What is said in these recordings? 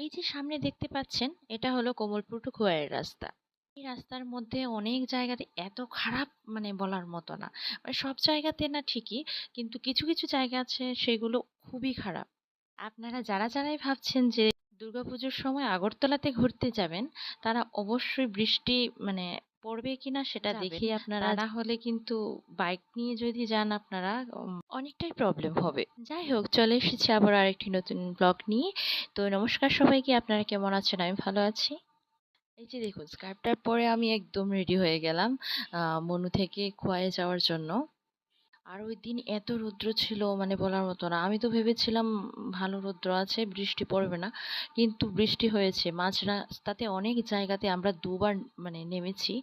এই যে সামনে দেখতে পাচ্ছেন, এটা হলো কমলপুর টু খোয়াইয়ের রাস্তা। এই রাস্তার মধ্যে অনেক জায়গাতে এত খারাপ, মানে বলার মতো না। মানে সব জায়গাতে না ঠিকই, কিন্তু কিছু কিছু জায়গা আছে সেগুলো খুবই খারাপ। আপনারা যারাই ভাবছেন যে দুর্গাপুজোর সময় আগরতলাতে ঘুরতে যাবেন, তারা অবশ্যই বৃষ্টি মানে পড়বে কিনা সেটা দেখেই আপনারা, তা না হলে কিন্তু বাইক নিয়ে যদি যান আপনারা অনেকটাই প্রবলেম হবে। যাই হোক, চলে এসেছি আবার আরেকটি নতুন ব্লগ নিয়ে। তো নমস্কার সবাইকে, আপনারা কেমন আছেন? আমি ভালো আছি। এই যে দেখুন, স্কার্ফটার পরে আমি একদম রেডি হয়ে গেলাম মনু থেকে খোয়াই যাওয়ার জন্য। আর ওই দিন এত রৌদ্র ছিল, মানে বলার মতো না। আমি তো ভেবেছিলাম ভালো রৌদ্র আছে, বৃষ্টি পড়বে না, কিন্তু বৃষ্টি হয়েছে। মাঝ রাস্তাতে অনেক জায়গাতে আমরা দুবার মানে নেমেছি,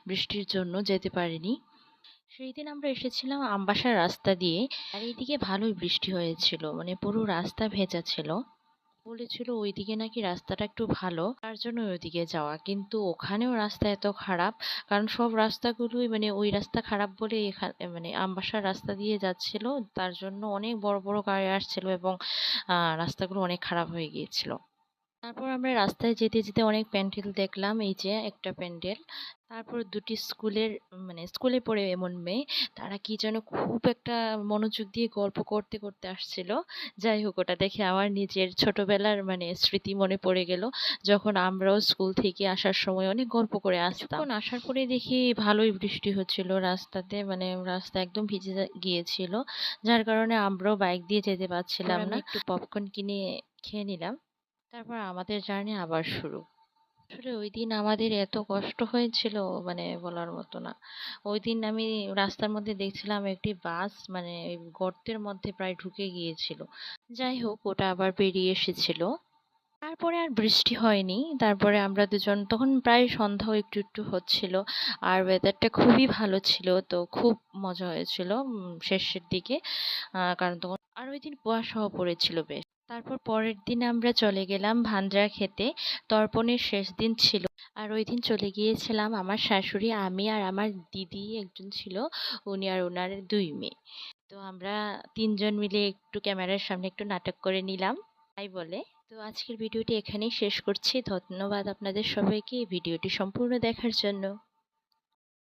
বৃষ্টির জন্য যেতে পারিনি। সেই দিন আমরা এসেছিলাম আমবাসার রাস্তা দিয়ে, আর এইদিকে ভালোই বৃষ্টি হয়েছিল, মানে পুরো রাস্তা ভেজা ছিল। বলেছিল ওইদিকে নাকি রাস্তাটা একটু ভালো, তার জন্য ওইদিকে যাওয়া, কিন্তু ওখানেও রাস্তা এত খারাপ। কারণ সব রাস্তাগুলোই মানে ওই রাস্তা খারাপ বলে এখানে মানে আমবাসার রাস্তা দিয়ে যাচ্ছিল, তার জন্য অনেক বড় বড় গাড়ি আসছিল এবং রাস্তাগুলো অনেক খারাপ হয়ে গিয়েছিল। তারপর আমরা রাস্তায় যেতে যেতে অনেক প্যান্ডেল দেখলাম। এই যে একটা প্যান্ডেল, তারপর দুটি স্কুলের মানে স্কুলে পড়ে এমন মেয়ে, তারা কি যেন খুব একটা মনোযোগ দিয়ে গল্প করতে করতে আসছিল। যাই হোক, ওটা দেখে আমার নিজের ছোটবেলার মানে স্মৃতি মনে পড়ে গেল, যখন আমরাও স্কুল থেকে আসার সময় অনেক গল্প করে আসতাম। কিছুক্ষণ আসার পরে দেখি ভালোই বৃষ্টি হচ্ছিল রাস্তাতে, মানে রাস্তা একদম ভিজে গিয়েছিল, যার কারণে আমরাও বাইক দিয়ে যেতে পারছিলাম না। একটু পপকর্ন কিনে খেয়ে নিলাম, তারপর আমাদের জার্নি আবার শুরু। আসলে ওই দিন আমাদের এত কষ্ট হয়েছিল, মানে বলার মতো না। ওই দিন আমি রাস্তার মধ্যে দেখছিলাম একটি বাস মানে ওই গর্তের মধ্যে প্রায় ঢুকে গিয়েছিল। যাই হোক, ওটা আবার বেরিয়ে এসেছিল। তারপরে আর বৃষ্টি হয়নি। তারপরে আমরা দুজন তখন প্রায় সন্ধ্যাও একটু একটু হচ্ছিল, আর ওয়েদারটা খুবই ভালো ছিল, তো খুব মজা হয়েছিল শেষের দিকে। কারণ তখন আর ওই দিন কুয়াশাও পড়েছিল বেশ। তারপর পরের দিন আমরা চলে গেলাম ভান্ডারা খেতে। তর্পণের শেষ দিন ছিল, আর ওই দিন চলে গিয়েছিলাম আমার শাশুড়ি, আমি আর আমার দিদি একজন ছিল, উনি আর ওনার দুই মেয়ে। তো আমরা তিনজন মিলে একটু ক্যামেরার সামনে একটু নাটক করে নিলাম, তাই বলে। তো আজকের ভিডিওটি এখানেই শেষ করছি। ধন্যবাদ আপনাদের সবাইকে এই ভিডিওটি সম্পূর্ণ দেখার জন্য।